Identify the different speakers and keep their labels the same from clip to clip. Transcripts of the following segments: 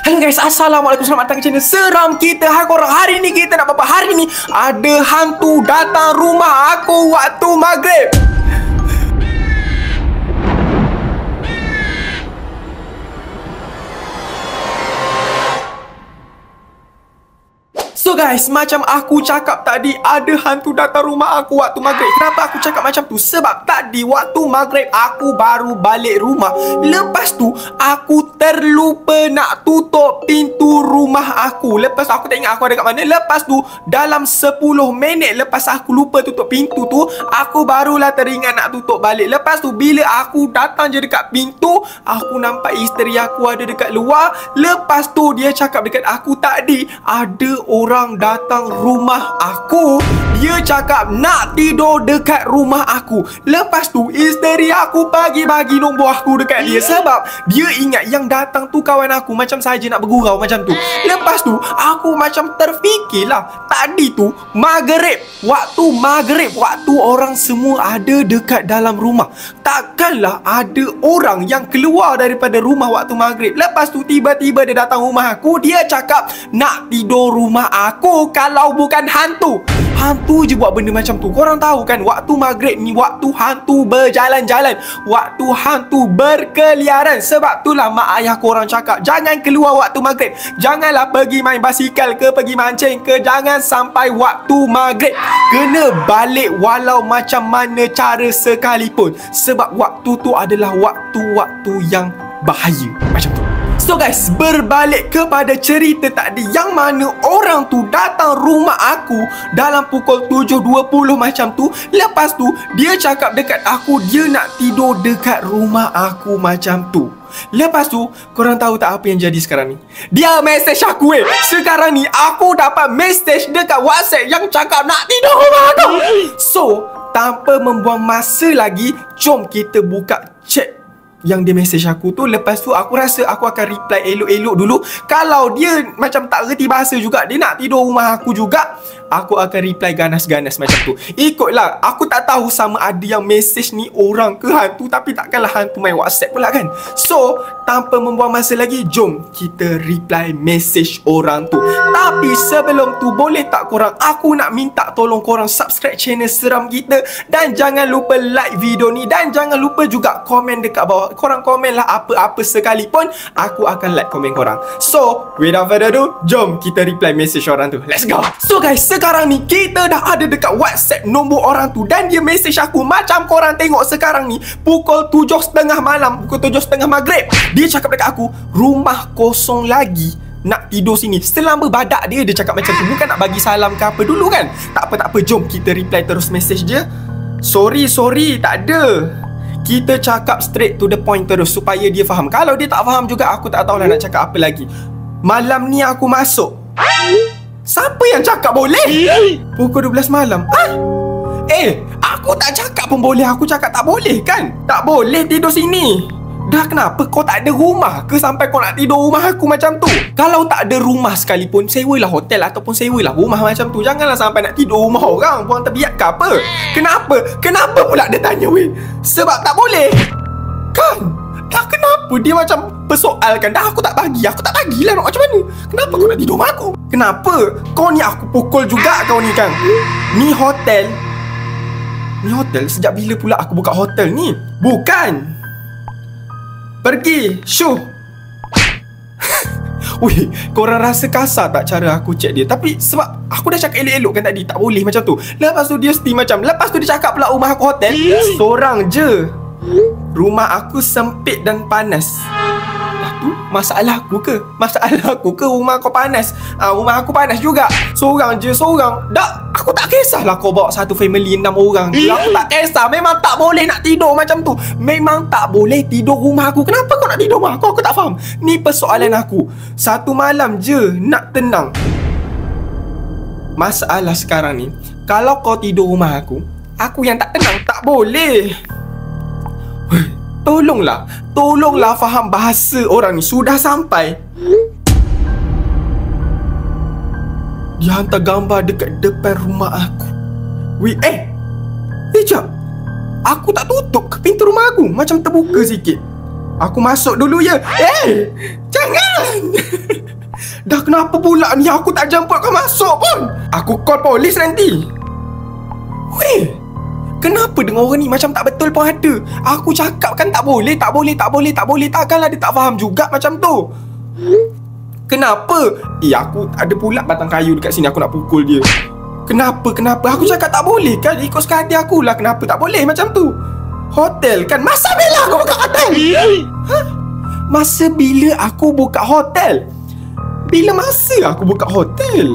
Speaker 1: Hello guys, Assalamualaikum, selamat datang ke channel Seram Kita. Hai korang, hari ni kita nak apa? Hari ni ada hantu datang rumah aku waktu maghrib. So guys, macam aku cakap tadi, ada hantu datang rumah aku waktu maghrib. Kenapa aku cakap macam tu? Sebab tadi waktu maghrib aku baru balik rumah. Lepas tu aku terlupa nak tutup pintu rumah aku. Lepas aku tak ingat aku ada kat mana. Lepas tu dalam 10 minit lepas aku lupa tutup pintu tu, aku barulah teringat nak tutup balik. Lepas tu bila aku datang je dekat pintu, aku nampak isteri aku ada dekat luar. Lepas tu dia cakap dekat aku, tadi ada orang datang rumah aku. Dia cakap nak tidur dekat rumah aku. Lepas tu isteri aku bagi nombor aku dekat dia. Sebab dia ingat yang datang tu kawan aku, macam saja nak bergurau macam tu. Lepas tu aku macam terfikirlah, tadi tu maghrib, waktu orang semua ada dekat dalam rumah, takkanlah ada orang yang keluar daripada rumah waktu maghrib. Lepas tu tiba-tiba dia datang rumah aku. Dia cakap nak tidur rumah aku. Kalau bukan hantu, hantu je buat benda macam tu. Korang tahu kan, waktu maghrib ni waktu hantu berjalan-jalan, waktu hantu berkeliaran. Sebab itulah mak ayah korang cakap jangan keluar waktu maghrib. Janganlah pergi main basikal ke, pergi mancing ke. Jangan sampai waktu maghrib. Kena balik walau macam mana cara sekalipun. Sebab waktu tu adalah waktu-waktu yang bahaya macam tu. So guys, berbalik kepada cerita tadi, yang mana orang tu datang rumah aku dalam pukul 7.20 macam tu. Lepas tu dia cakap dekat aku dia nak tidur dekat rumah aku macam tu. Lepas tu korang tahu tak apa yang jadi sekarang ni? Dia mesej aku sekarang ni aku dapat mesej dekat WhatsApp yang cakap nak tidur rumah aku. So tanpa membuang masa lagi, jom kita buka chat yang dia mesej aku tu. Lepas tu aku rasa aku akan reply elok-elok dulu. Kalau dia macam tak reti bahasa juga, dia nak tidur rumah aku juga, aku akan reply ganas-ganas macam tu. Ikutlah, aku tak tahu sama ada yang mesej ni orang ke hantu, tapi takkanlah hantu main WhatsApp pula kan. So tanpa membuang masa lagi, jom kita reply mesej orang tu. Tapi sebelum tu, boleh tak korang, aku nak minta tolong korang subscribe channel Seram Kita. Dan jangan lupa like video ni. Dan jangan lupa juga komen dekat bawah. Korang komen lah apa-apa sekalipun, aku akan like komen korang. So without further ado, jom kita reply message orang tu. Let's go. So guys, sekarang ni kita dah ada dekat WhatsApp nombor orang tu. Dan dia message aku macam korang tengok sekarang ni, pukul 7.30 malam, pukul 7.30 maghrib. Dia cakap dekat aku, rumah kosong lagi, nak tidur sini. Selama badak dia cakap macam tu. Bukan nak bagi salam ke apa dulu kan. Tak apa, jom kita reply terus message dia. Sorry, tak ada. Kita cakap straight to the point terus supaya dia faham. Kalau dia tak faham juga, aku tak tahulah nak cakap apa lagi. Malam ni aku masuk. Siapa yang cakap boleh? Pukul 12 malam. Aku tak cakap pun boleh. Aku cakap tak boleh kan. Tak boleh tidur sini. Dah kenapa kau tak ada rumah ke sampai kau nak tidur rumah aku macam tu? Kalau tak ada rumah sekalipun, sewalah hotel ataupun sewalah rumah macam tu. Janganlah sampai nak tidur rumah orang, buang terbiat ke apa? Kenapa pula dia tanya sebab tak boleh kan? Dah kenapa dia macam persoalkan? Dah aku tak bagilah nak macam mana. Kenapa kau nak tidur rumah aku? Kenapa? Kau ni aku pukul juga kau ni kan. Ni hotel. Sejak bila pula aku buka hotel ni? Bukan. Pergi, syuh. Weh, korang rasa kasar tak cara aku chat dia? Tapi sebab aku dah cakap elok-elok kan tadi, tak boleh macam tu. Lepas tu dia macam, lepas tu dia cakap pula rumah aku hotel. Seorang je. Rumah aku sempit dan panas. Tu masalah aku ke? Rumah kau panas? Rumah aku panas juga. Seorang je. Dah, aku tak kisahlah kau bawa satu family 6 orang. Aku tak kisah. Memang tak boleh nak tidur macam tu. Memang tak boleh tidur rumah aku. Kenapa kau nak tidur rumah aku? Aku tak faham. Ni persoalan aku. Satu malam je nak tenang. Masalah sekarang ni, kalau kau tidur rumah aku yang tak tenang. Tak boleh. Tolonglah faham bahasa orang ni. Sudah sampai. Dia hantar gambar dekat depan rumah aku. Jap. Aku tak tutup ke pintu rumah aku? Macam terbuka sikit. Aku masuk dulu ya. Jangan. Kenapa pula ni aku tak jemput kau masuk pun? Aku call polis nanti. Weh, kenapa dengan orang ni macam tak betul pun ada? Aku cakap kan tak boleh. Takkanlah dia tak faham juga macam tu. Kenapa? Aku ada pula batang kayu dekat sini. Aku nak pukul dia. Kenapa? Aku cakap tak boleh kan? Ikut suka hati aku lah. Kenapa tak boleh macam tu? Hotel kan? Masa bila aku buka hotel? Masa bila aku buka hotel? Bila masa aku buka hotel?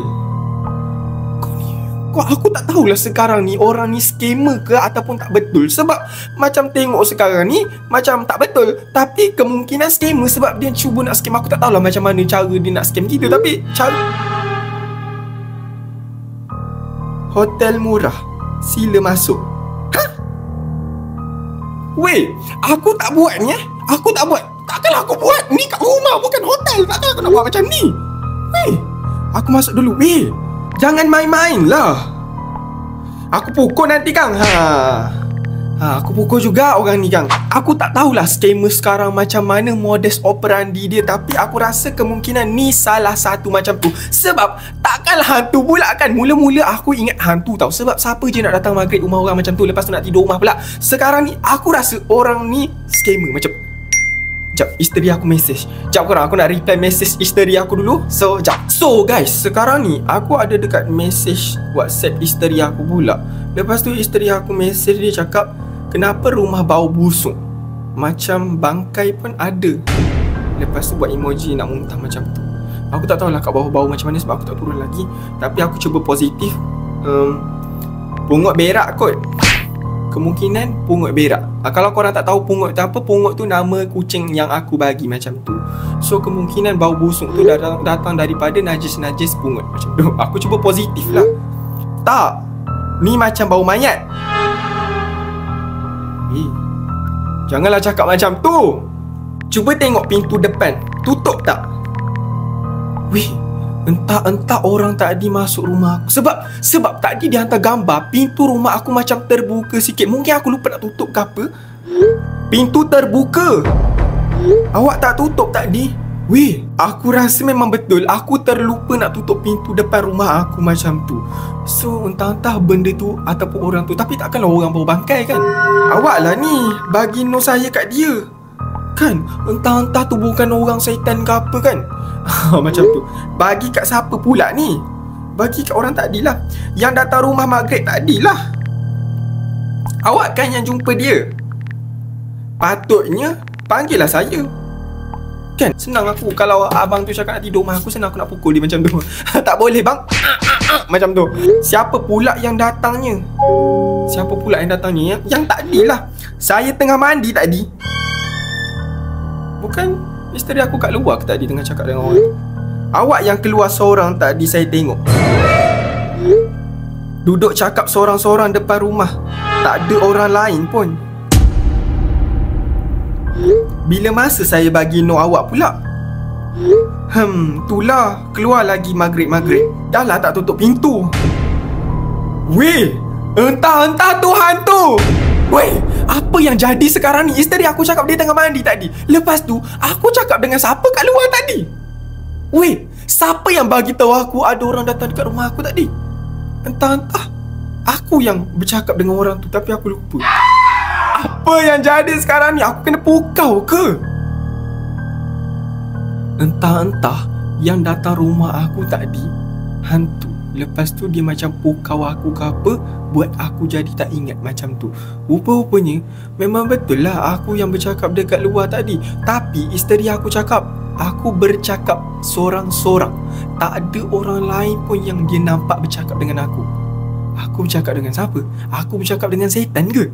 Speaker 1: Aku tak tahulah sekarang ni orang ni scammer ke ataupun tak betul. Sebab macam tengok sekarang ni macam tak betul, tapi kemungkinan scammer sebab dia cuba nak scam. Aku tak tahulah macam mana cara dia nak scam kita. Tapi cara hotel murah, sila masuk. Weh, aku tak buat ni Aku tak buat. Takkanlah aku buat. Ni kat rumah bukan hotel. Takkan aku nak buat macam ni. Weh, aku masuk dulu. Weh, jangan main-main lah. Aku pukul nanti Kang. Aku pukul juga orang ni Kang. Aku tak tahulah scammer sekarang macam mana modus operandi dia, tapi aku rasa kemungkinan ni salah satu macam tu. Sebab takkanlah hantu pula kan. Mula-mula aku ingat hantu tau. Sebab siapa je nak datang maghrib rumah orang macam tu, lepas tu nak tidur rumah pula. Sekarang ni aku rasa orang ni scammer macam. Sekejap, isteri aku message. Sekejap korang, aku nak reply message isteri aku dulu. So, sekejap. So guys, sekarang ni aku ada dekat message WhatsApp isteri aku pula. Lepas tu isteri aku message, dia cakap, kenapa rumah bau busuk? Macam bangkai pun ada. Lepas tu buat emoji nak muntah macam tu. Aku tak tahulah kat bawah bau macam mana sebab aku tak turun lagi. Tapi aku cuba positif. Pungut berak kot. Kemungkinan pungut berak. Kalau korang tak tahu pungut tu apa, pungut tu nama kucing yang aku bagi macam tu. So kemungkinan bau busuk tu datang daripada najis-najis pungut macam tu. Aku cuba positif lah. Tak, ni macam bau mayat. Janganlah cakap macam tu. Cuba tengok pintu depan, tutup tak? Weh, entah orang tadi masuk rumah aku. Sebab tadi dia hantar gambar pintu rumah aku macam terbuka sikit. Mungkin aku lupa nak tutup ke apa. Pintu terbuka. Awak tak tutup tadi? Weh, aku rasa memang betul aku terlupa nak tutup pintu depan rumah aku macam tu. So entah benda tu ataupun orang tu. Tapi takkanlah orang bawa bangkai kan? Awak lah ni bagi no saya kat dia kan? Entah tu bukan orang syaitan ke apa kan? Macam tu. Bagi kat siapa pula ni? Bagi kat orang tadi lah, yang datang rumah maghrib tadi lah. Awak kan yang jumpa dia. Patutnya panggil lah saya kan? Senang aku. Kalau abang tu cakap nak tidur rumah aku, senang aku nak pukul dia macam tu. Tak boleh bang. Macam tu. Siapa pula yang datangnya? Yang tadi lah. Saya tengah mandi tadi. Bukan isteri aku kat luar ke tadi tengah cakap dengan orang tu? Awak yang keluar seorang tadi saya tengok. Duduk cakap seorang-seorang depan rumah. Tak ada orang lain pun. Bila masa saya bagi no awak pula? Itulah. Keluar lagi maghrib-maghrib. Dah lah tak tutup pintu. Weh, entah tu hantu. Weh, apa yang jadi sekarang ni? Isteri aku cakap dia tengah mandi tadi. Lepas tu aku cakap dengan siapa kat luar tadi? Weh, siapa yang bagi tahu aku ada orang datang dekat rumah aku tadi? Entah aku yang bercakap dengan orang tu, tapi aku lupa. Apa yang jadi sekarang ni? Aku kena pukau ke? Entah yang datang rumah aku tadi hantu. Lepas tu dia macam pukau aku ke apa, buat aku jadi tak ingat macam tu. Rupa-rupanya memang betul lah aku yang bercakap dekat luar tadi. Tapi isteri aku cakap aku bercakap sorang-sorang. Tak ada orang lain pun yang dia nampak bercakap dengan aku. Aku bercakap dengan siapa? Aku bercakap dengan setan ke?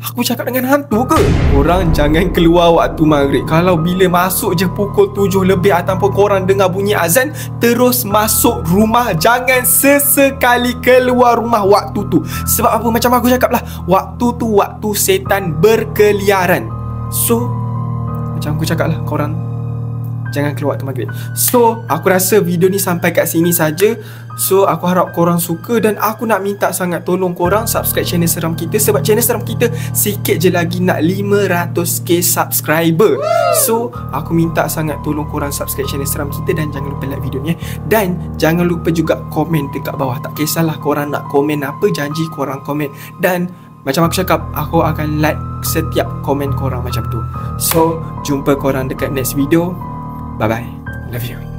Speaker 1: Aku bercakap dengan hantu ke? Korang jangan keluar waktu maghrib. Kalau bila masuk je pukul 7 lebih ataupun korang dengar bunyi azan, terus masuk rumah. Jangan sesekali keluar rumah waktu tu. Sebab apa? Macam aku cakap lah, waktu tu waktu setan berkeliaran. So macam aku cakap lah, korang jangan keluar waktu maghrib. So aku rasa video ni sampai kat sini saja. So aku harap korang suka, dan aku nak minta sangat tolong korang subscribe channel seram kita, sebab channel seram kita sikit je lagi nak 500k subscriber. So aku minta sangat tolong korang subscribe channel seram kita, dan jangan lupa like video ni. Dan jangan lupa juga komen dekat bawah. Tak kisahlah korang nak komen apa, janji korang komen. Dan macam aku cakap, aku akan like setiap komen korang macam tu. So jumpa korang dekat next video. Bye bye. Love you.